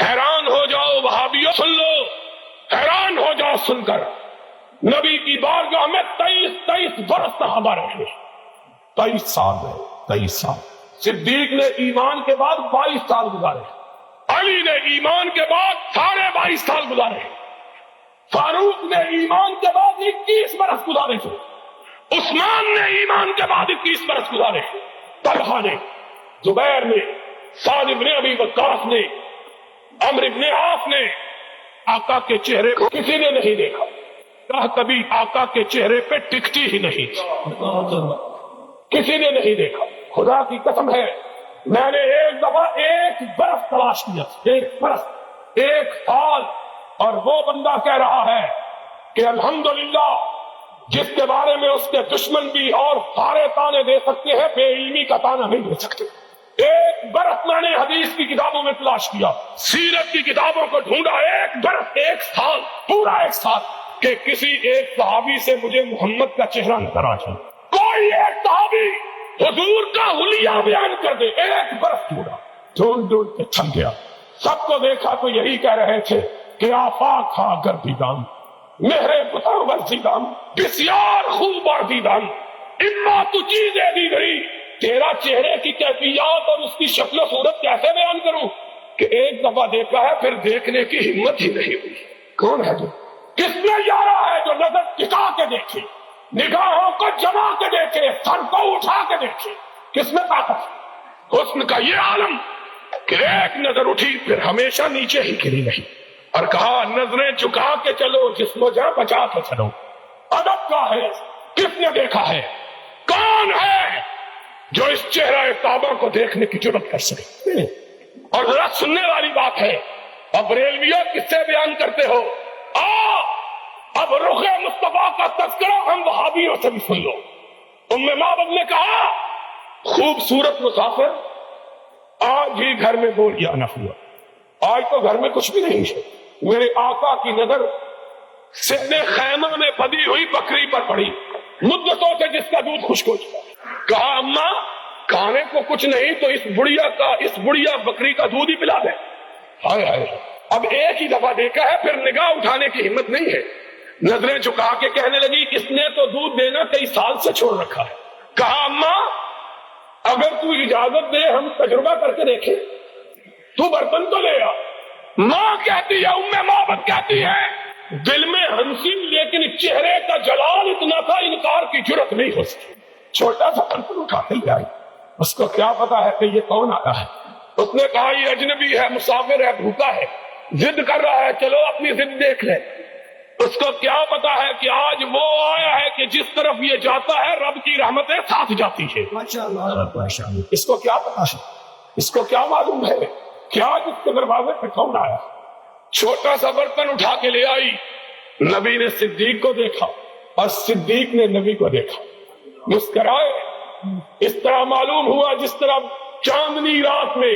حیران ہو جاؤ وہابیوں، سن لو، حیران ہو جاؤ سن کر، نبی کی بارگاہ میں 23 برس صحابہ رہے، 23 سال رہے، 23 سال۔ صدیق نے ایمان کے بعد 22 سال گزارے، علی نے ایمان کے بعد 22.5 سال گزارے، فاروق نے ایمان کے بعد 21 برس گزارے تھے، عثمان نے ایمان کے بعد 21 برس گزارے، طلحہ نے، زبیر نے، سعد بن ابی وقاص نے، عمرو بن عاص نے آقا کے چہرے کو کسی نے نہیں دیکھا، کبھی آقا کے چہرے پہ ٹکتی ہی نہیں تھی، کسی نے نہیں دیکھا۔ خدا کی قسم ہے، میں نے ایک دفعہ 1 برس تلاش کیا، 1 برس، 1 سال، اور وہ بندہ کہہ رہا ہے کہ الحمدللہ جس کے بارے میں اس کے دشمن بھی اور سارے تانے دے سکتے ہیں، بے علمی کا تانا نہیں دے سکتے۔ 1 برس میں نے حدیث کی کتابوں میں تلاش کیا، سیرت کی کتابوں کو ڈھونڈا، 1 برس، 1 سال، پورا 1 سال، کہ کسی ایک صحابی سے مجھے محمد کا چہرہ نظر آ جائے، کوئی ایک صحابی حضور کا حلیہ بیان کر دے۔ 1 برس ڈھونڈ کے تھک گیا، سب کو دیکھا تو یہی کہہ رہے تھے کہ آفاق ہا گردیدان، مہرے بتا ورزیدان، بسیار خوب آردیدان، اما تو چیزیں دی گئی، تیرا چہرے کی کیفیات اور اس کی شکل و صورت کیسے بیان کروں کہ 1 دفعہ دیکھا ہے پھر دیکھنے کی ہمت ہی نہیں ہوئی۔ کون ہے تو؟ کس نے یارا ہے جو نظر ٹکا کے دیکھے، نگاہوں کو جما کے دیکھے، سر کو اٹھا کے دیکھے؟ کس میں طاقت ہے؟ حسن کا یہ عالم کہ 1 نظر اٹھی پھر ہمیشہ نیچے ہی گری نہیں، اور کہا نظریں جھکا کے چلو، جسم و جان بچا کے چلو۔ ادب کا ہے، کس نے دیکھا ہے؟ کون ہے جو اس چہرہ کعبہ کو دیکھنے کی جرات کر سکے؟ اور ذرا سننے والی بات ہے، اب ریلویوں کس سے بیان کرتے ہو؟ اب رخ مصطفیٰ کا تذکرہ ہم وہابیوں سے بھی سن لو۔ ام معبد نے کہا خوبصورت مسافر آج ہی گھر میں بولیا نہ ہوا، آج تو گھر میں کچھ بھی نہیں ہے، میرے آقا کی نظر سدھے خیمہ میں پدی ہوئی بکری پر پڑی، مدتوں سے جس کا دودھ خشک ہو چکا۔ کہا اماں کھانے کو کچھ نہیں تو اس بڑھیا بکری کا دودھ ہی پلا دے۔ ہائے ہائے، اب 1 ہی دفعہ دیکھا ہے پھر نگاہ اٹھانے کی ہمت نہیں ہے، نظریں جھکا کے کہنے لگی اس نے تو دودھ دینا کئی سال سے چھوڑ رکھا ہے۔ کہا اماں اگر تو اجازت دے ہم تجربہ کر کے دیکھیں، تو برتن تو لے آ۔ ماں کہتی ہے، ام معبد کہتی ہے، دل میں ہنسی لیکن چہرے کا جلال اتنا تھا انکار کی جرت نہیں ہو سکی۔ چھوٹا سا برتن اٹھا کے لے آئی، اس کو کیا پتا ہے کہ یہ کون آیا ہے؟ اس نے کہا یہ اجنبی ہے، مسافر ہے، بھوکا ہے، ضد کر رہا ہے، چلو اپنی ضد دیکھ لے۔ اس کو کیا پتا ہے کہ آج وہ آیا ہے کہ جس طرف یہ جاتا ہے رب کی رحمتیں ساتھ جاتی ہے۔ اس کو کیا پتا ہے، اس کو کیا معلوم ہے کہ آج اس کے دروازے پہ کون آیا؟ چھوٹا سا برتن اٹھا کے لے آئی، نبی نے صدیق کو دیکھا اور صدیق نے نبی کو دیکھا، مسکرائے۔ اس طرح معلوم ہوا جس طرح چاندنی رات میں،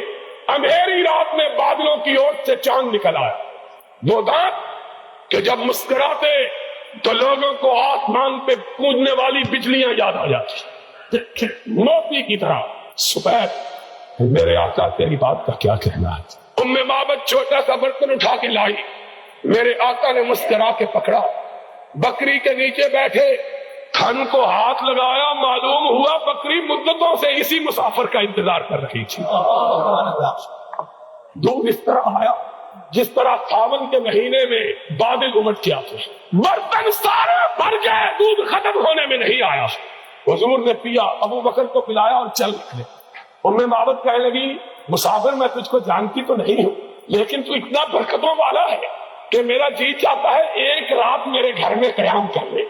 اندھیری رات میں بادلوں کی اوٹ سے چاند نکل آیا، وہ دانت کہ جب مسکراتے تو لوگوں کو آسمان پہ کودنے والی بجلیاں یاد آ جاتی، موتی کی طرح سفید۔ میرے آقا تیری بات کا کیا کہنا ہے؟ ام معبد چھوٹا سا برتن اٹھا کے لائی، میرے آقا نے مسکرا کے پکڑا، بکری کے نیچے بیٹھے، تھن کو ہاتھ لگایا، معلوم ہوا بکری مدتوں سے اسی مسافر کا انتظار کر رہی تھی۔ دودھ اس طرح آیا جس طرح ساون کے مہینے میں بادل امٹ کے آتے، برتن سارے بھر گئے، دودھ ختم ہونے میں نہیں آیا۔ حضور نے پیا، ابو بکر کو پلایا اور چل نکلے۔ ام معبد کہنے لگی مسافر میں تجھ کو جانتی تو نہیں ہوں، لیکن تو اتنا برکتوں والا ہے کہ میرا جی چاہتا ہے 1 رات میرے گھر میں قیام کر لے۔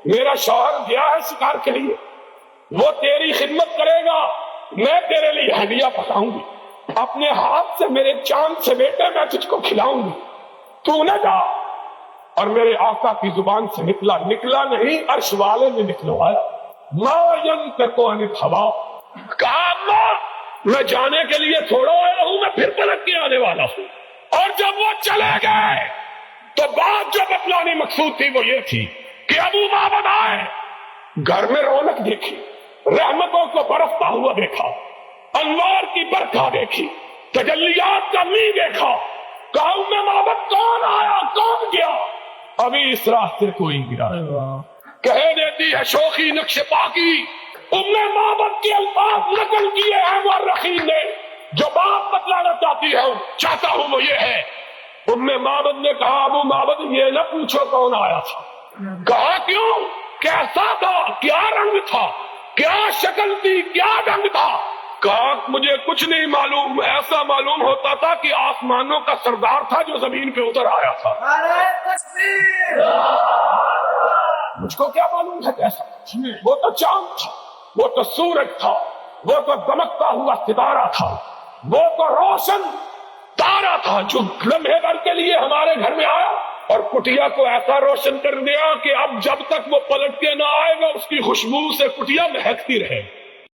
میرا شوہر گیا ہے شکار کے لیے، وہ تیری خدمت کرے گا، میں تیرے لیے ہدیہ پکاؤں گی، اپنے ہاتھ سے میرے چاند سے بیٹے میں تجھ کو کھلاؤں گی، تو نہ جا۔ اور میرے آقا کی زبان سے نکلا نہیں، عرش والے نے نکلوایا، ما ينطق عن الهوى، کہا اللہ میں جانے کے لیے تھوڑا آیا ہوں، میں پھر پلٹ کے آنے والا ہوں۔ اور جب وہ چلے گئے تو بات جو بتلانی مقصود تھی وہ یہ تھی کہ ابو معبد آئے، گھر میں رونق دیکھی، رحمتوں کو برستا ہوا دیکھا، انوار کی برکھا دیکھی، تجلیات کا می دیکھا، کہا ام معبد کون آیا کون گیا؟ ابھی اس راستے کوئی گرا کہہ دیتی ہے شوخی نقش پاکی ام معبد کے الفاظ نقل کیے ہیں مورخین نے، جو بات بتلانا چاہتا ہوں وہ یہ ہے، ام معبد نے کہا ابو معبد یہ نہ پوچھو کون آیا تھا، کہا کیوں، کیسا تھا، کیا رنگ تھا، کیا شکل تھی، کیا ڈھنگ تھا؟ کہا مجھے کچھ نہیں معلوم، ایسا معلوم ہوتا تھا کہ آسمانوں کا سردار تھا جو زمین پہ اتر آیا تھا۔ مجھ کو کیا معلوم ہے کیسا، وہ تو چاند تھا، وہ تو سورج تھا، وہ تو دمکتا ہوا ستارہ تھا، وہ تو روشن تارا تھا جو لمحے بھر کے لیے ہمارے گھر میں آیا اور کٹیا کو ایسا روشن کر دیا کہ اب جب تک وہ پلٹ کے نہ آئے گا اس کی خوشبو سے کٹیا مہکتی رہے۔